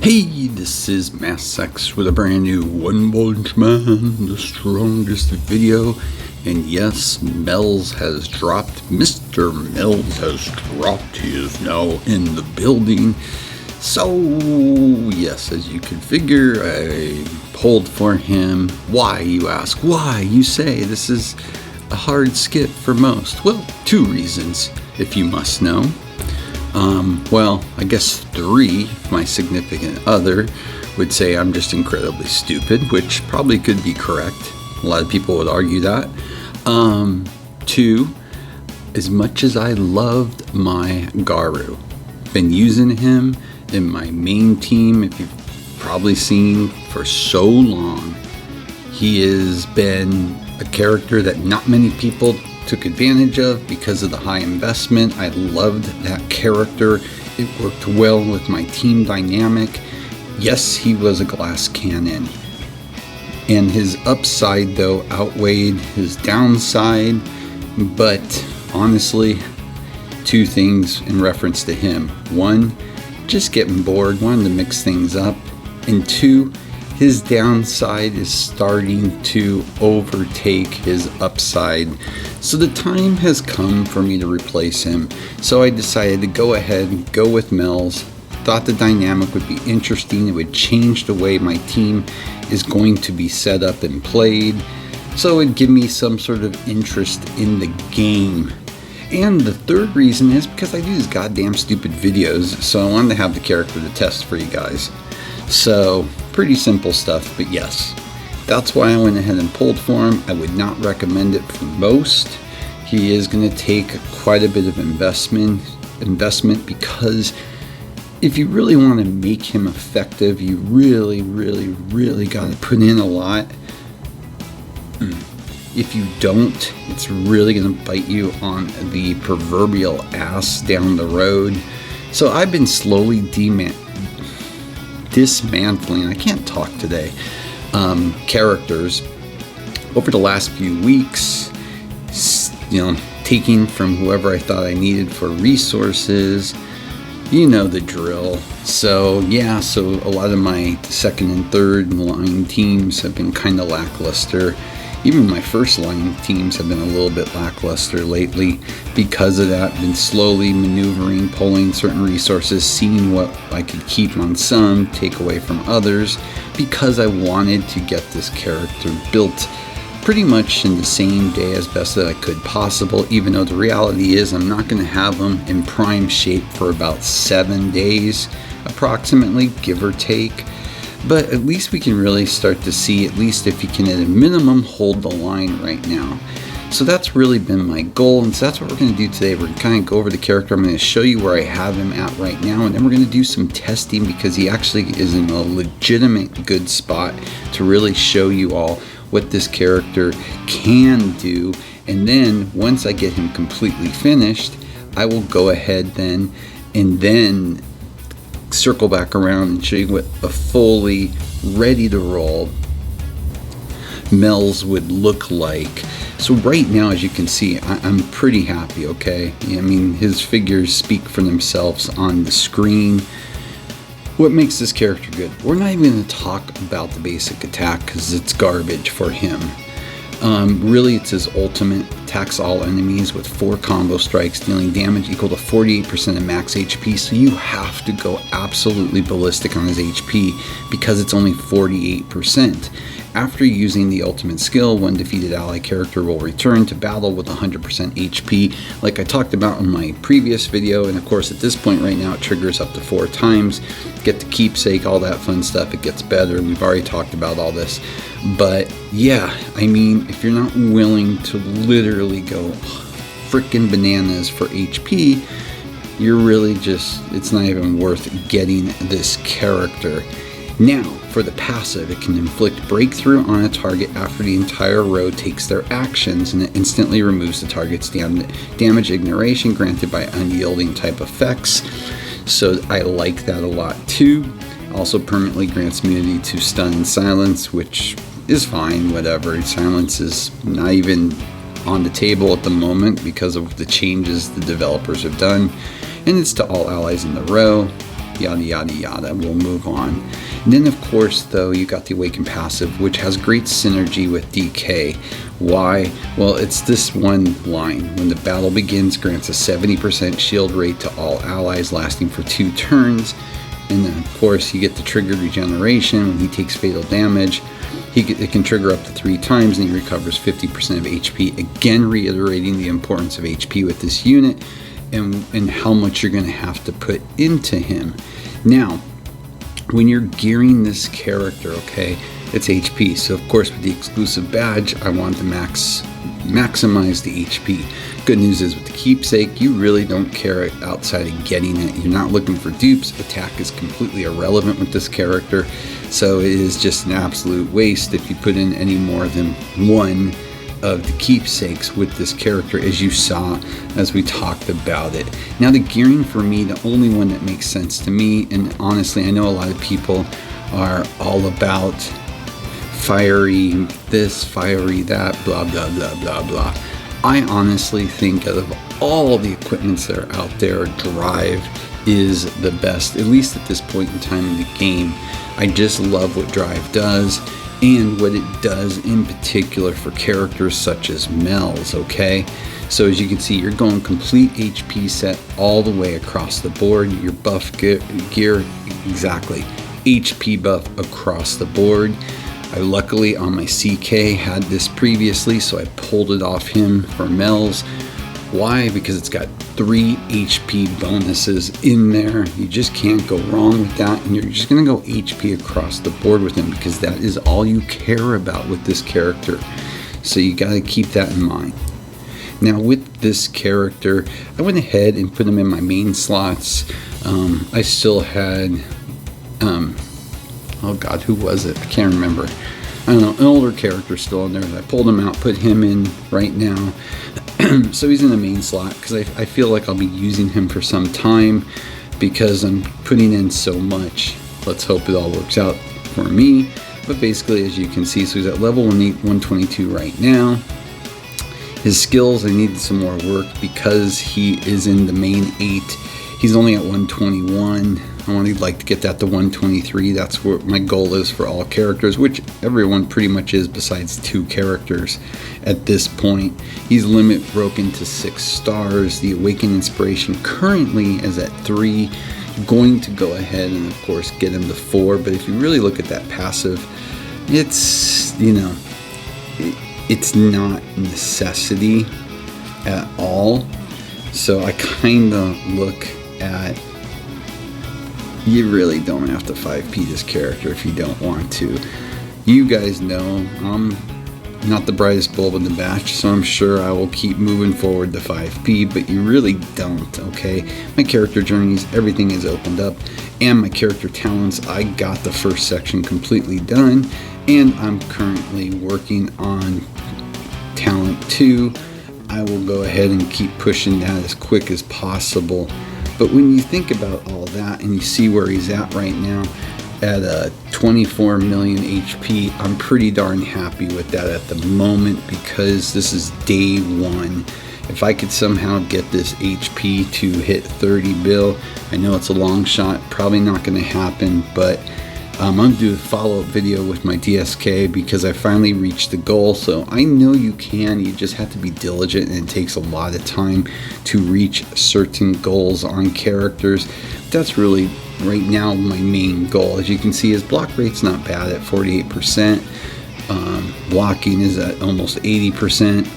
Hey, this is Massex with a brand new One Punch Man, the strongest video. And yes, Melz has dropped. Mr. Melz has dropped. He is now in the building. So, yes, as you can figure, I pulled for him. Why, you ask? Why, you say? This is a hard skip for most. Well, two reasons, if you must know. Well, I guess three. My significant other would say I'm just incredibly stupid, which probably could be correct. A lot of people would argue that. Two, as much as I loved my Garu, been using him in my main team, if you've probably seen for so long, he has been a character that not many people took advantage of because of the high investment. I loved that character. It worked well with my team dynamic. Yes, he was a glass cannon, and his upside though outweighed his downside. But honestly, two things in reference to him: one, just getting bored, wanted to mix things up, and two, his downside is starting to overtake his upside. So the time has come for me to replace him. So I decided to go ahead and go with Melz. Thought the dynamic would be interesting. It would change the way my team is going to be set up and played. So it would give me some sort of interest in the game. And the third reason is because I do these goddamn stupid videos. So I wanted to have the character to test for you guys. So pretty simple stuff, but yes, that's why I went ahead and pulled for him. I would not recommend it for most. He is going to take quite a bit of investment because if you really want to make him effective, you really got to put in a lot. If you don't, it's really going to bite you on the proverbial ass down the road. So I've been slowly dismantling, I can't talk today, characters over the last few weeks, taking from whoever I thought I needed for resources. You know the drill. So yeah, so a lot of my second and third line teams have been kind of lackluster. Even my first line teams have been a little bit lackluster lately. Because of that, been slowly maneuvering, pulling certain resources, seeing what I could keep on some, take away from others, because I wanted to get this character built pretty much in the same day as best that I could possible, even though the reality is I'm not going to have them in prime shape for about 7 days, approximately, give or take. But at least we can really start to see, at least if you can at a minimum hold the line right now. So that's really been my goal, and so that's what we're going to do today. We're going to kind of go over the character. I'm going to show you where I have him at right now, and then we're going to do some testing because he actually is in a legitimate good spot to really show you all what this character can do. And then once I get him completely finished, I will go ahead then circle back around and show you what a fully ready to roll Melz would look like. So right now, as you can see, I'm pretty happy, okay? I mean, his figures speak for themselves on the screen. What makes this character good? We're not even going to talk about the basic attack because it's garbage for him. Really, it's his ultimate. Attacks all enemies with 4 combo strikes, dealing damage equal to 48% of max HP. So you have to go absolutely ballistic on his HP because it's only 48%. After using the ultimate skill, one defeated ally character will return to battle with 100% HP, like I talked about in my previous video. And of course, at this point right now, it triggers up to 4 times. Get the keepsake, all that fun stuff. It gets better. We've already talked about all this. But yeah, I mean, if you're not willing to literally go freaking bananas for HP, you're really just, it's not even worth getting this character. Now, for the passive, it can inflict breakthrough on a target after the entire row takes their actions, and it instantly removes the target's damage ignoration granted by unyielding type effects. So I like that a lot too. Also permanently grants immunity to stun and silence, which is fine, whatever. Silence is not even on the table at the moment because of the changes the developers have done. And it's to all allies in the row. yada yada yada. We'll move on. And then of course though, you got the Awaken passive, which has great synergy with DK. Why? Well, it's this one line. When the battle begins, grants a 70% shield rate to all allies lasting for 2 turns. And then of course you get the triggered regeneration. When he takes fatal damage, it can trigger up to 3 times and he recovers 50% of HP. Again, reiterating the importance of HP with this unit and how much you're going to have to put into him. Now, when you're gearing this character, okay, it's HP. So of course with the exclusive badge, I want to maximize the HP. Good news is with the keepsake, you really don't care outside of getting it. You're not looking for dupes. Attack is completely irrelevant with this character. So it is just an absolute waste if you put in any more than one of the keepsakes with this character, as you saw as we talked about it. Now the gearing for me, the only one that makes sense to me, and honestly I know a lot of people are all about fiery this, fiery that, blah blah blah blah blah. I honestly think out of all the equipments that are out there, Drive is the best, at least at this point in time in the game. I just love what Drive does and what it does in particular for characters such as Melz, okay? So as you can see, you're going complete HP set all the way across the board. Your buff gear, exactly, HP buff across the board. I luckily on my CK had this previously, so I pulled it off him for Melz. Why? Because it's got 3 HP bonuses in there. You just can't go wrong with that, and you're just going to go HP across the board with him because that is all you care about with this character. So you got to keep that in mind. Now with this character, I went ahead and put him in my main slots. I still had, oh god, who was it? I can't remember. I don't know, an older character still in there. I pulled him out, put him in right now. So he's in the main slot because I feel like I'll be using him for some time because I'm putting in so much. Let's hope it all works out for me. But basically, as you can see, so he's at level 122 right now. His skills, I needed some more work because he is in the main 8. He's only at 121. I would like to get that to 123. That's what my goal is for all characters, which everyone pretty much is besides 2 characters at this point. He's limit broken to 6 stars. The Awakened Inspiration currently is at 3. Going to go ahead and of course get him to 4. But if you really look at that passive, it's, you know, it's not a necessity at all. So I kind of look at, you really don't have to 5p this character if you don't want to. You guys know I'm not the brightest bulb in the batch, so I'm sure I will keep moving forward to 5p, but you really don't, okay? My character journeys, everything is opened up, and my character talents, I got the first section completely done, and I'm currently working on talent 2. I will go ahead and keep pushing that as quick as possible. But when you think about all that and you see where he's at right now at a 24 million HP, I'm pretty darn happy with that at the moment because this is day 1. If I could somehow get this HP to hit 30 bill, I know it's a long shot, probably not going to happen, but I'm going to do a follow-up video with my DSK because I finally reached the goal. So I know you can, you just have to be diligent, and it takes a lot of time to reach certain goals on characters. That's really right now my main goal. As you can see, his block rate's not bad at 48%. Blocking is at almost 80%.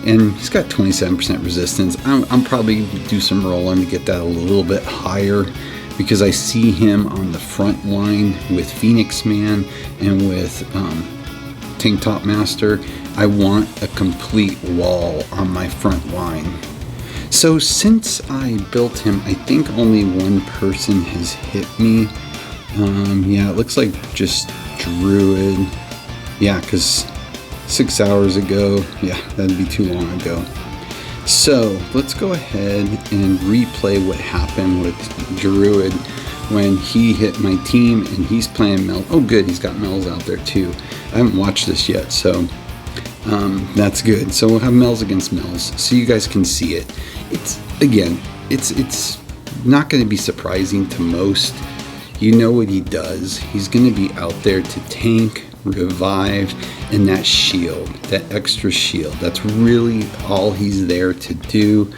And he's got 27% resistance. I'm probably do some rolling to get that a little bit higher, because I see him on the front line with Phoenix Man and with Tank Top Master. I want a complete wall on my front line. So since I built him, I think only one person has hit me. Yeah, it looks like just Druid. Yeah, because 6 hours ago, yeah, that'd be too long ago. So let's go ahead and replay what happened with Druid when he hit my team, and he's playing Mel. Oh good, he's got Melz out there too. I haven't watched this yet, so that's good. So we'll have Melz against Melz so you guys can see it. It's, again, it's not going to be surprising to most. You know what he does. He's going to be out there to tank, revive, and that shield, that extra shield. That's really all he's there to do.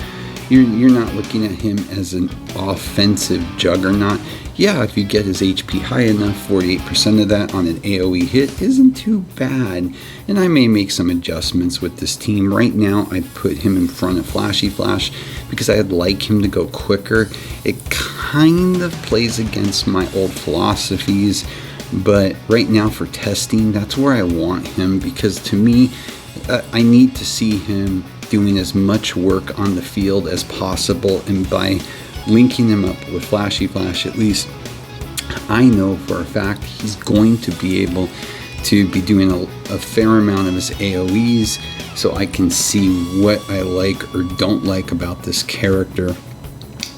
You're not looking at him as an offensive juggernaut. Yeah, if you get his HP high enough, 48% of that on an AoE hit isn't too bad. And I may make some adjustments with this team. Right now, I put him in front of Flashy Flash because I'd like him to go quicker. It kind of plays against my old philosophies, but right now for testing, that's where I want him, because to me, I need to see him doing as much work on the field as possible, and by linking him up with Flashy Flash, at least I know for a fact he's going to be able to be doing a fair amount of his AoEs, so I can see what I like or don't like about this character.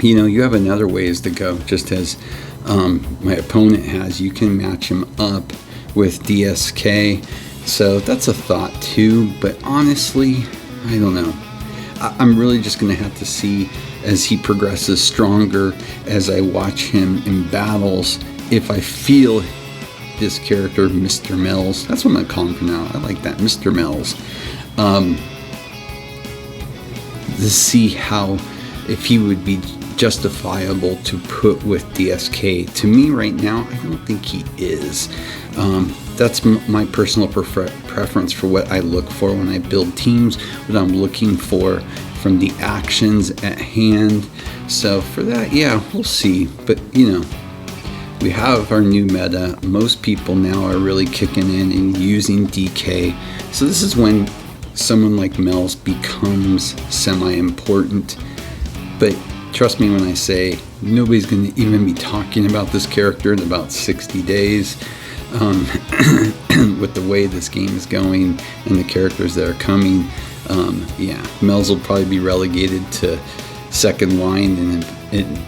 You know, you have another ways to go, just as my opponent has. You can match him up with DSK, so that's a thought too, but honestly, I don't know. I'm really just going to have to see as he progresses stronger, as I watch him in battles, if I feel this character, Mr. Melz, that's what I'm going to call him for now. I like that, Mr. Melz. To see how, if he would be justifiable to put with DSK. To me right now, I don't think he is. That's my personal preference for what I look for when I build teams, what I'm looking for from the actions at hand. So for that, yeah, we'll see. But you know, we have our new meta. Most people now are really kicking in and using DK. So this is when someone like Mels becomes semi-important. But trust me when I say nobody's going to even be talking about this character in about 60 days. With the way this game is going and the characters that are coming, yeah, Melz will probably be relegated to second line in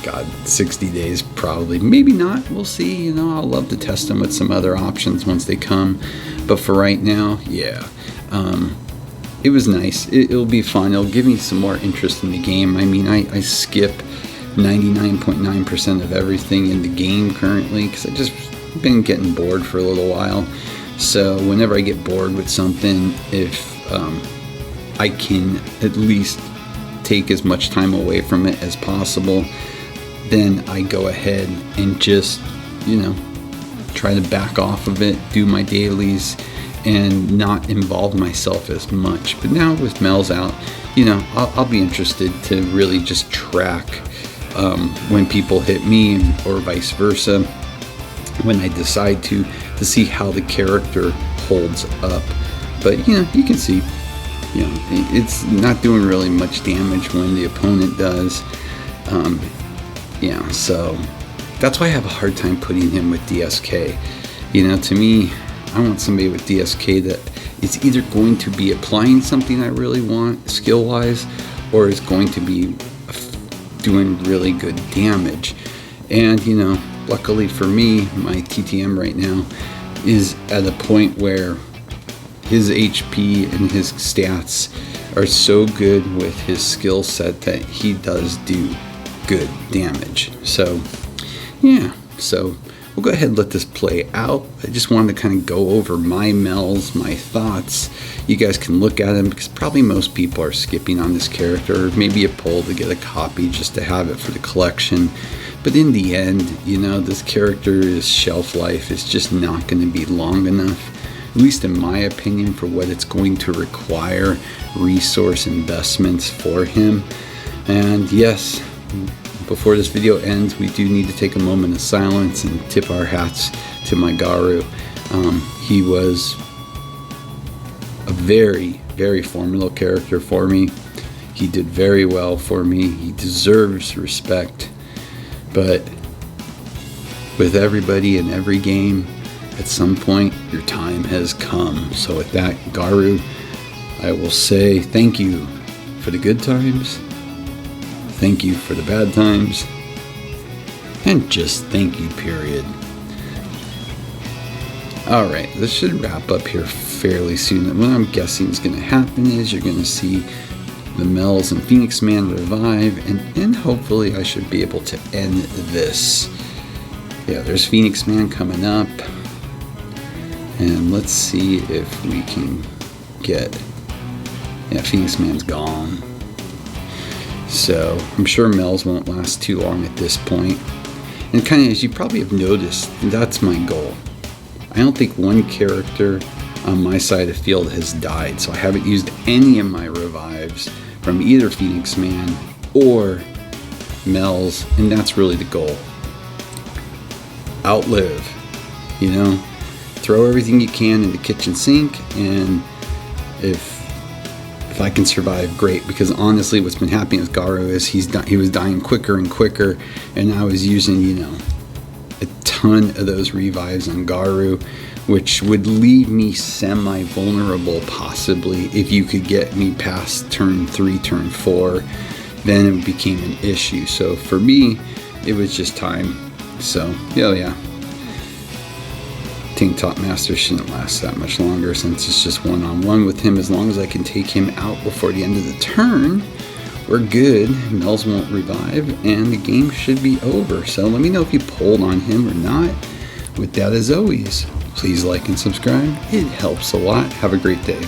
God, 60 days probably. Maybe not. We'll see. You know, I'll love to test them with some other options once they come. But for right now, yeah. It was nice. It'll be fun. It'll give me some more interest in the game. I mean, I skip 99.9% of everything in the game currently because I just been getting bored for a little while. So whenever I get bored with something, if I can at least take as much time away from it as possible, then I go ahead and just, you know, try to back off of it, do my dailies, and not involve myself as much. But now with Melz out, you know, I'll be interested to really just track when people hit me or vice versa, when I decide to see how the character holds up. But you know, you can see, you know, it's not doing really much damage when the opponent does. Yeah, so that's why I have a hard time putting him with DSK. You know, to me, I want somebody with DSK that is either going to be applying something I really want skill-wise, or is going to be doing really good damage. And you know, luckily for me, my TTM right now is at a point where his HP and his stats are so good with his skill set that he does do good damage. So yeah, so we'll go ahead and let this play out. I just wanted to kind of go over my Melz, my thoughts. You guys can look at him because probably most people are skipping on this character. Maybe a pull to get a copy just to have it for the collection. But in the end, you know, this character's shelf life is just not going to be long enough, at least in my opinion, for what it's going to require resource investments for him. And yes, before this video ends, we do need to take a moment of silence and tip our hats to my Garu. He was a very, very formidable character for me. He did very well for me. He deserves respect. But with everybody in every game, at some point, your time has come. So with that, Garu, I will say thank you for the good times. Thank you for the bad times. And just thank you, period. Alright, this should wrap up here fairly soon. What I'm guessing is going to happen is you're going to see the Melz and Phoenix Man revive, and then hopefully I should be able to end this. Yeah, there's Phoenix Man coming up, and let's see if we can get, yeah, Phoenix Man's gone. So I'm sure Melz won't last too long at this point. And kind of, as you probably have noticed, that's my goal. I don't think one character on my side of the field has died, so I haven't used any of my revives from either Phoenix Man or Melz, and that's really the goal. Outlive, you know, throw everything you can in the kitchen sink, and if I can survive, great, because honestly what's been happening with Garu is he was dying quicker and quicker, and I was using, you know, a ton of those revives on Garu, which would leave me semi-vulnerable possibly if you could get me past turn 3, turn 4, then it became an issue. So for me, it was just time. So, yeah. Tank Top Master shouldn't last that much longer since it's just one-on-one with him. As long as I can take him out before the end of the turn, we're good. Melz won't revive, and the game should be over. So let me know if you pulled on him or not. With that, as always, please like and subscribe. It helps a lot. Have a great day.